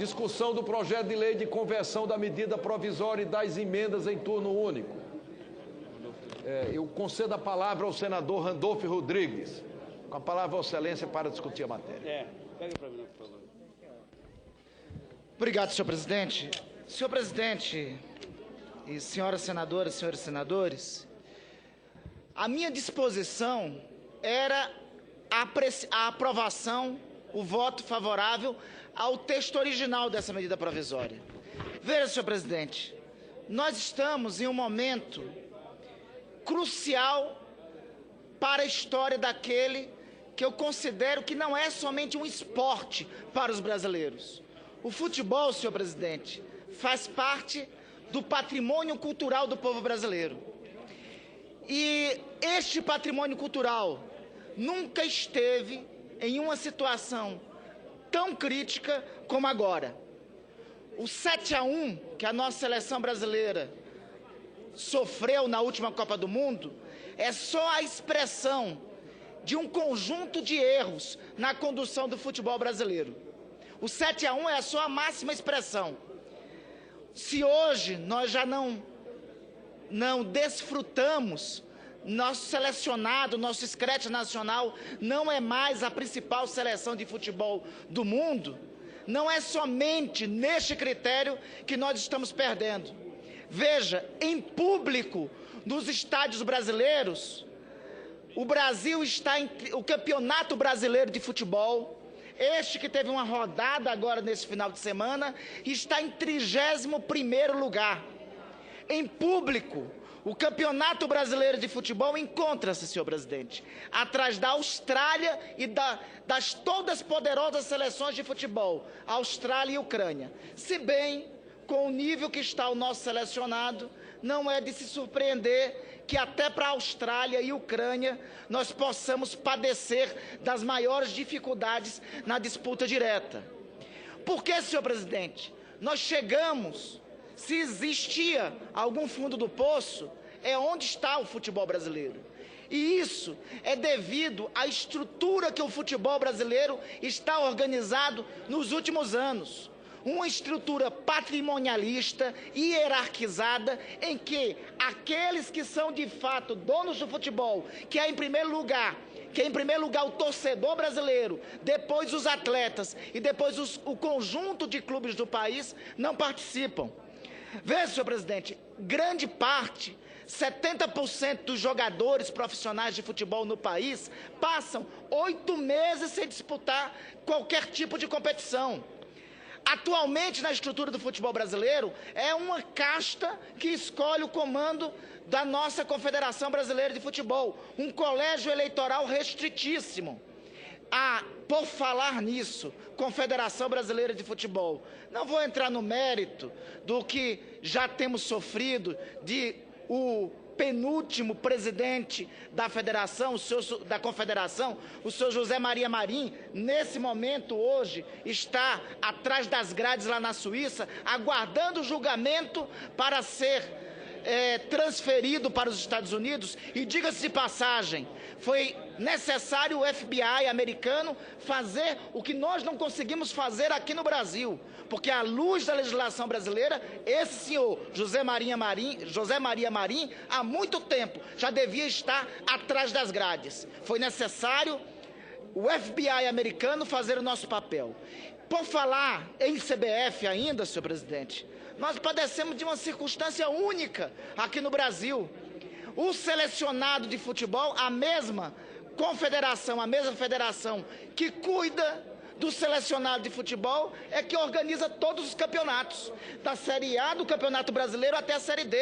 Discussão do projeto de lei de conversão da medida provisória e das emendas em turno único. Eu concedo a palavra ao senador Randolfo Rodrigues. Com a palavra, Vossa Excelência, para discutir a matéria. Pega para mim, por favor. Obrigado, senhor presidente. Senhor presidente e senhoras senadoras, senhores senadores, a minha disposição era a aprovação, o voto favorável ao texto original dessa medida provisória. Veja, senhor presidente, nós estamos em um momento crucial para a história daquele que eu considero que não é somente um esporte para os brasileiros. O futebol, senhor presidente, faz parte do patrimônio cultural do povo brasileiro. E este patrimônio cultural nunca esteve em uma situação tão crítica como agora. O 7-1 que a nossa seleção brasileira sofreu na última Copa do Mundo é só a expressão de um conjunto de erros na condução do futebol brasileiro. O 7-1 é só a máxima expressão. Se hoje nós já não desfrutamos, nosso selecionado, nosso scratch nacional não é mais a principal seleção de futebol do mundo, não é somente neste critério que nós estamos perdendo. Veja, em público, nos estádios brasileiros, o Campeonato Brasileiro de Futebol, este que teve uma rodada agora nesse final de semana, está em 31º lugar. Em público, o Campeonato Brasileiro de Futebol encontra-se, senhor presidente, atrás da Austrália e das todas poderosas seleções de futebol, Austrália e Ucrânia. Se bem, com o nível que está o nosso selecionado, não é de se surpreender que até para a Austrália e Ucrânia nós possamos padecer das maiores dificuldades na disputa direta. Por que, senhor presidente? Nós chegamos, se existia algum fundo do poço, é onde está o futebol brasileiro. E isso é devido à estrutura que o futebol brasileiro está organizado nos últimos anos. Uma estrutura patrimonialista, hierarquizada, em que aqueles que são de fato donos do futebol, que é em primeiro lugar o torcedor brasileiro, depois os atletas e depois o conjunto de clubes do país, não participam. Veja, senhor presidente, grande parte, 70% dos jogadores profissionais de futebol no país passam 8 meses sem disputar qualquer tipo de competição. Atualmente, na estrutura do futebol brasileiro, é uma casta que escolhe o comando da nossa Confederação Brasileira de Futebol, um colégio eleitoral restritíssimo. Por falar nisso, Confederação Brasileira de Futebol, não vou entrar no mérito do que já temos sofrido de o penúltimo presidente da federação, da confederação, o senhor José Maria Marim, nesse momento hoje está atrás das grades lá na Suíça, aguardando o julgamento para ser transferido para os Estados Unidos. E diga-se de passagem, foi necessário o FBI americano fazer o que nós não conseguimos fazer aqui no Brasil, porque à luz da legislação brasileira, esse senhor José Maria Marim, há muito tempo já devia estar atrás das grades. Foi necessário o FBI americano fazer o nosso papel. Por falar em CBF ainda, senhor presidente, nós padecemos de uma circunstância única aqui no Brasil. O selecionado de futebol, a mesma federação que cuida do selecionado de futebol, é que organiza todos os campeonatos, da Série A do Campeonato Brasileiro até a Série D.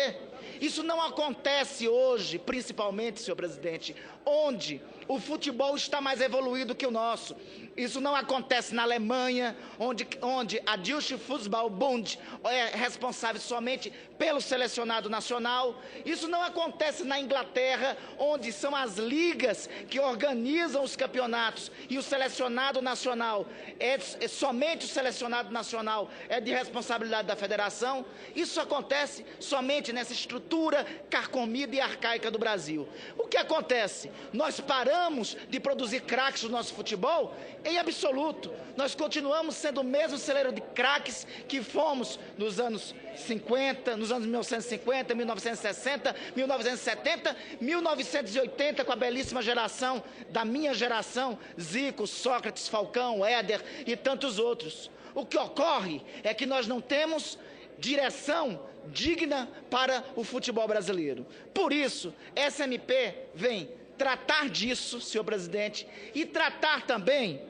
Isso não acontece hoje, principalmente, senhor presidente, onde o futebol está mais evoluído que o nosso. Isso não acontece na Alemanha, onde a Deutsche Fußball-Bund é responsável somente pelo selecionado nacional. Isso não acontece na Inglaterra, onde são as ligas que organizam os campeonatos e o selecionado nacional, somente o selecionado nacional é de responsabilidade da federação. Isso acontece somente nessa estrutura carcomida e arcaica do Brasil. O que acontece? Nós paramos de produzir craques no nosso futebol? Em absoluto. Nós continuamos sendo o mesmo celeiro de craques que fomos nos anos 50, nos anos 1950, 1960, 1970, 1980, com a belíssima geração da minha geração, Zico, Sócrates, Falcão, Éder e tantos outros. O que ocorre é que nós não temos direção digna para o futebol brasileiro. Por isso, essa MP vem tratar disso, senhor presidente, e tratar também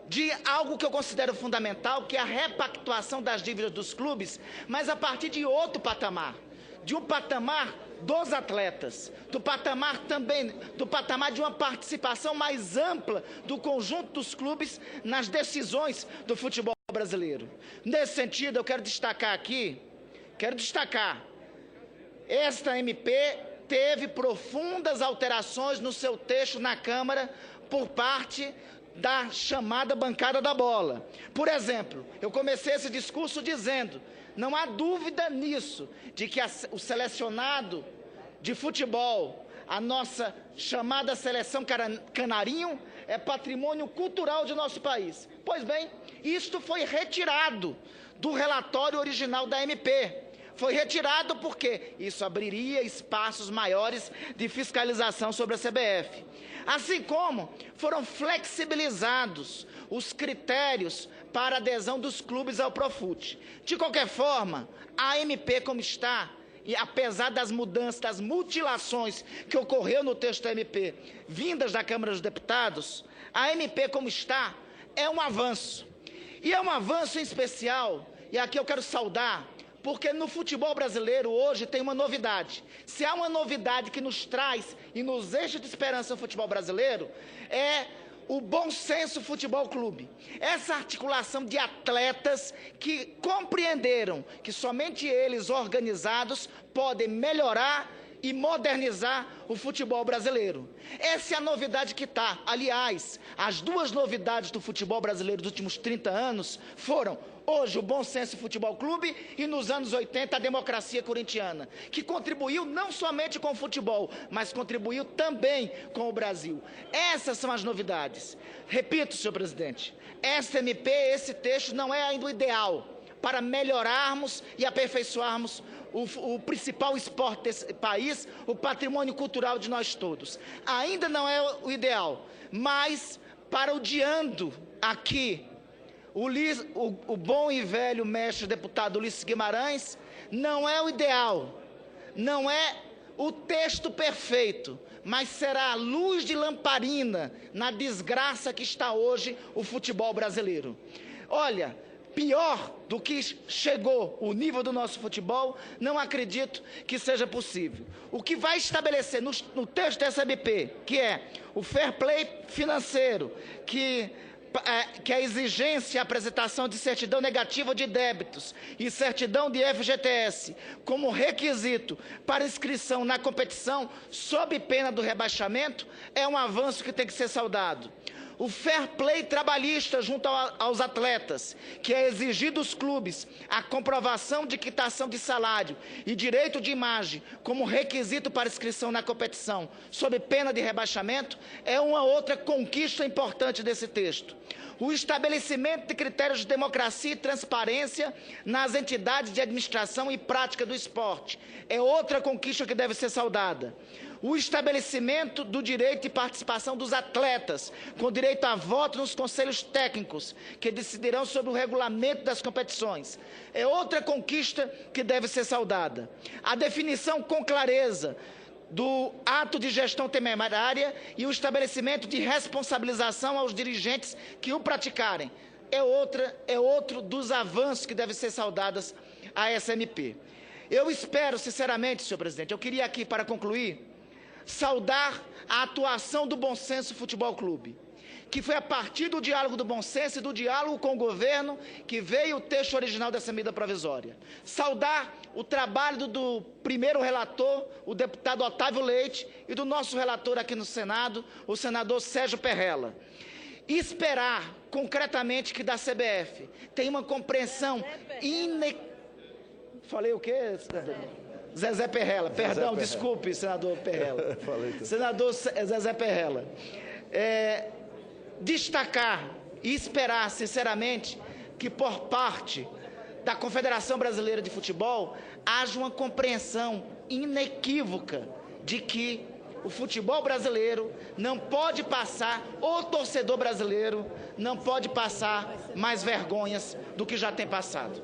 de algo que eu considero fundamental, que é a repactuação das dívidas dos clubes, mas a partir de outro patamar, de um patamar dos atletas, do patamar de uma participação mais ampla do conjunto dos clubes nas decisões do futebol brasileiro. Nesse sentido, eu quero destacar, esta MP teve profundas alterações no seu texto na Câmara por parte da chamada bancada da bola. Por exemplo, eu comecei esse discurso dizendo, não há dúvida nisso, de que o selecionado de futebol, a nossa chamada seleção canarinho, é patrimônio cultural de nosso país. Pois bem, isto foi retirado do relatório original da MP. Foi retirado porque isso abriria espaços maiores de fiscalização sobre a CBF. Assim como foram flexibilizados os critérios para adesão dos clubes ao Profut. De qualquer forma, a MP como está, e apesar das mudanças, das mutilações que ocorreu no texto da MP, vindas da Câmara dos Deputados, a MP como está é um avanço. E é um avanço em especial, e aqui eu quero saudar, porque no futebol brasileiro hoje tem uma novidade. Se há uma novidade que nos traz e nos enche de esperança no futebol brasileiro, é o Bom Senso Futebol Clube. Essa articulação de atletas que compreenderam que somente eles organizados podem melhorar e modernizar o futebol brasileiro. Essa é a novidade que está. Aliás, as duas novidades do futebol brasileiro dos últimos 30 anos foram hoje o Bom Senso Futebol Clube e nos anos 80 a Democracia Corintiana, que contribuiu não somente com o futebol, mas contribuiu também com o Brasil. Essas são as novidades. Repito, senhor presidente, essa MP, esse texto não é ainda o ideal para melhorarmos e aperfeiçoarmos o principal esporte desse país, o patrimônio cultural de nós todos. Ainda não é o ideal, mas parodiando aqui o bom e velho mestre deputado Ulisses Guimarães, não é o ideal, não é o texto perfeito, mas será a luz de lamparina na desgraça que está hoje o futebol brasileiro. Olha, pior do que chegou o nível do nosso futebol, não acredito que seja possível. O que vai estabelecer no texto dessa MP, que é o fair play financeiro, que a exigência e a apresentação de certidão negativa de débitos e certidão de FGTS como requisito para inscrição na competição sob pena do rebaixamento, é um avanço que tem que ser saudado. O fair play trabalhista junto aos atletas, que é exigir dos clubes a comprovação de quitação de salário e direito de imagem como requisito para inscrição na competição, sob pena de rebaixamento, é uma outra conquista importante desse texto. O estabelecimento de critérios de democracia e transparência nas entidades de administração e prática do esporte é outra conquista que deve ser saudada. O estabelecimento do direito de participação dos atletas, com direito a voto nos conselhos técnicos, que decidirão sobre o regulamento das competições, é outra conquista que deve ser saudada. A definição com clareza do ato de gestão temerária e o estabelecimento de responsabilização aos dirigentes que o praticarem, é outro dos avanços que devem ser saudados a essa MP. Eu espero, sinceramente, senhor presidente, eu queria aqui, para concluir, saudar a atuação do Bom Senso Futebol Clube, que foi a partir do diálogo do bom senso e do diálogo com o governo que veio o texto original dessa medida provisória. Saudar o trabalho do primeiro relator, o deputado Otávio Leite, e do nosso relator aqui no Senado, o senador Sérgio Perrella. E esperar, concretamente, que da CBF tenha uma compreensão Falei o quê, cidadão? Zezé Perrella, perdão, Perrella. desculpe, senador Perrella. Falei tudo. Senador Zezé Perrella, destacar e esperar, sinceramente, que por parte da Confederação Brasileira de Futebol haja uma compreensão inequívoca de que o futebol brasileiro não pode passar, o torcedor brasileiro não pode passar mais vergonhas do que já tem passado.